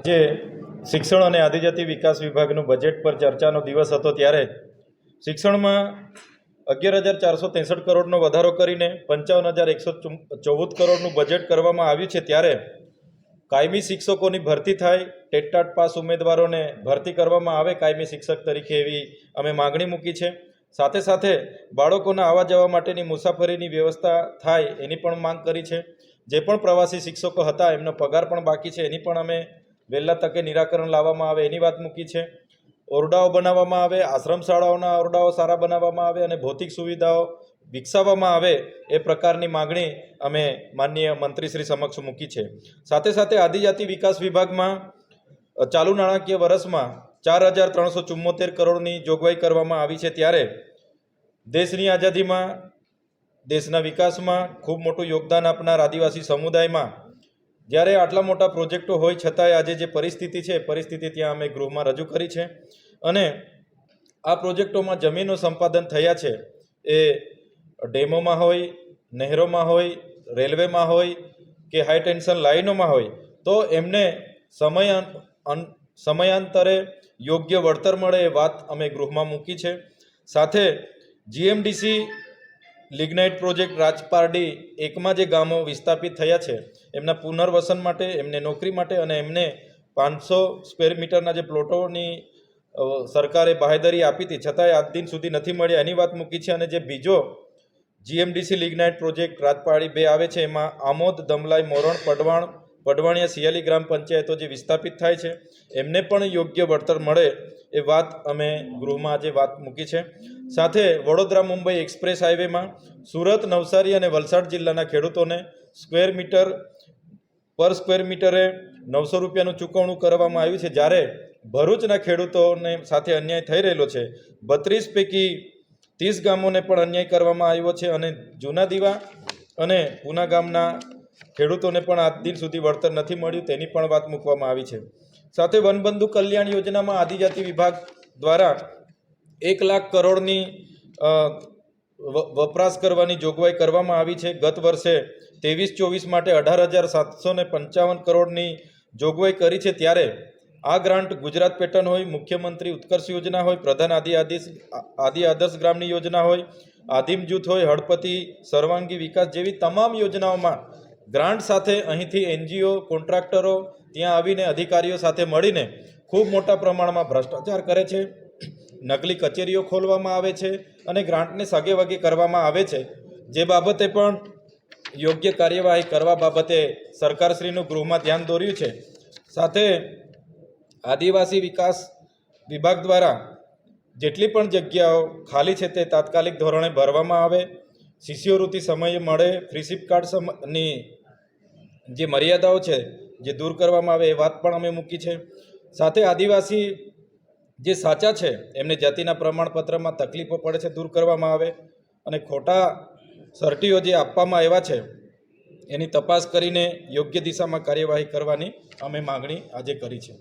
જે શિક્ષણ અને આદિજાતિ વિકાસ વિભાગનું બજેટ પર ચર્ચાનો દિવસ હતો ત્યારે શિક્ષણમાં 11,463 કરોડનો વધારો કરીને 55,114 કરોડનું બજેટ કરવામાં આવ્યું છે। ત્યારે કાયમી શિક્ષકોની ભરતી થાય, ટેટ પાસ ઉમેદવારોને ભરતી કરવામાં આવે કાયમી શિક્ષક તરીકે, એવી અમે માગણી મૂકી છે। સાથે સાથે બાળકોના આવવા જવા માટેની મુસાફરીની વ્યવસ્થા થાય એની પણ માંગ કરી છે। જે પણ પ્રવાસી શિક્ષકો હતા એમનો પગાર પણ બાકી છે, એની પણ અમે વહેલા તકે નિરાકરણ લાવવામાં આવે એની વાત મૂકી છે। ઓરડાઓ બનાવવામાં આવે, આશ્રમ શાળાઓના ઓરડાઓ સારા બનાવવામાં આવે અને ભૌતિક સુવિધાઓ વિકસાવવામાં આવે એ પ્રકારની માગણી અમે માનનીય મંત્રીશ્રી સમક્ષ મૂકી છે। સાથે સાથે આદિજાતિ વિકાસ વિભાગમાં ચાલુ નાણાકીય વર્ષમાં 4,374 કરોડની જોગવાઈ કરવામાં આવી છે। ત્યારે દેશની આઝાદીમાં, દેશના વિકાસમાં ખૂબ મોટું યોગદાન આપનાર આદિવાસી સમુદાયમાં જ્યારે આટલા મોટા પ્રોજેક્ટો હોય છતાંય આજે જે પરિસ્થિતિ છે, પરિસ્થિતિ ત્યાં અમે ગૃહમાં રજૂ કરી છે। અને આ પ્રોજેક્ટોમાં જમીનો સંપાદન થયા છે એ ડેમોમાં હોય, નહેરોમાં હોય, રેલવેમાં હોય કે હાઈ ટેન્શન લાઇનોમાં હોય તો એમને સમયાંતરે યોગ્ય વળતર મળે એ વાત અમે ગૃહમાં મૂકી છે। સાથે જીએમડીસી લિગ્નાઇટ પ્રોજેક્ટ રાજપારડી એકમાં જે ગામો વિસ્થાપિત થયા છે એમના પુનર્વસન માટે, એમને નોકરી માટે અને એમને 500 સ્ક્વેર મીટરના જે પ્લોટોની સરકારે બાહેધરી આપી હતી છતાંય આજ દિન સુધી નથી મળ્યા એની વાત મૂકી છે। અને જે બીજો જીએમડીસી લિગ્નાઇટ પ્રોજેક્ટ રાજપારડી 2 આવે છે એમાં આમોદ, દમલાઈ, મોરણ, પડવાણિયા, સિયાલી ગ્રામ પંચાયતો જે વિસ્થાપિત થાય છે એમને પણ યોગ્ય વળતર મળે એ વાત અમે ગૃહમાં આજે વાત મૂકી છે। સાથે વડોદરા મુંબઈ એક્સપ્રેસ હાઈવેમાં સુરત, નવસારી અને વલસાડ જિલ્લાના ખેડૂતોને પર સ્ક્વેર મીટરે 900 રૂપિયાનું ચૂકવણું કરવામાં આવ્યું છે। જ્યારે ભરૂચના ખેડૂતોને સાથે અન્યાય થઈ રહેલો છે। 32 પૈકી 30 ગામોને પણ અન્યાય કરવામાં આવ્યો છે અને જૂના દીવા અને પૂના ગામના ખેડૂતોને પણ આજ દિન સુધી વળતર નથી મળ્યું તેની પણ વાત મૂકવામાં આવી છે। સાથે વનબંધુ કલ્યાણ યોજનામાં આદિજાતિ વિભાગ દ્વારા 1 લાખ કરોડની વપરાશ કરવાની જોગવાઈ કરવામાં આવી છે। ગત વર્ષે 23-24 માટે 18,755 કરોડની જોગવાઈ કરી છે। ત્યારે આ ગ્રાન્ટ ગુજરાત પેટર્ન હોય, મુખ્યમંત્રી ઉત્કર્ષ યોજના હોય, પ્રધાન આદિ આદર્શ ગ્રામની યોજના હોય, આદિમ જૂથ હોય, હળપતિ સર્વાંગી વિકાસ જેવી તમામ યોજનાઓમાં ગ્રાન્ટ સાથે અહીંથી એનજીઓ, કોન્ટ્રાક્ટરો ત્યાં આવીને અધિકારીઓ સાથે મળીને ખૂબ મોટા પ્રમાણમાં ભ્રષ્ટાચાર કરે છે, નકલી કચેરીઓ ખોલવામાં આવે છે અને ગ્રાન્ટને સગે વગે કરવામાં આવે છે। જે બાબતે પણ યોગ્ય કાર્યવાહી કરવા બાબતે સરકારશ્રીનું ગૃહમાં ધ્યાન દોર્યું છે। સાથે આદિવાસી વિકાસ વિભાગ દ્વારા જેટલી પણ જગ્યાઓ ખાલી છે તે તાત્કાલિક ધોરણે ભરવામાં આવે, શિષ્યવૃત્તિ સમયે મળે, ફ્રીશીપ કાર્ડની જે મર્યાદાઓ છે જે દૂર કરવામાં આવે એ વાત પણ અમે મૂકી છે। સાથે આદિવાસી જે સાચા છે એમને જાતિના પ્રમાણપત્રમાં તકલીફો પડે છે દૂર કરવામાં આવે અને ખોટા સર્ટીઓ જે આપવામાં આવ્યા છે એની તપાસ કરીને યોગ્ય દિશામાં કાર્યવાહી કરવાની અમે માગણી આજે કરી છે।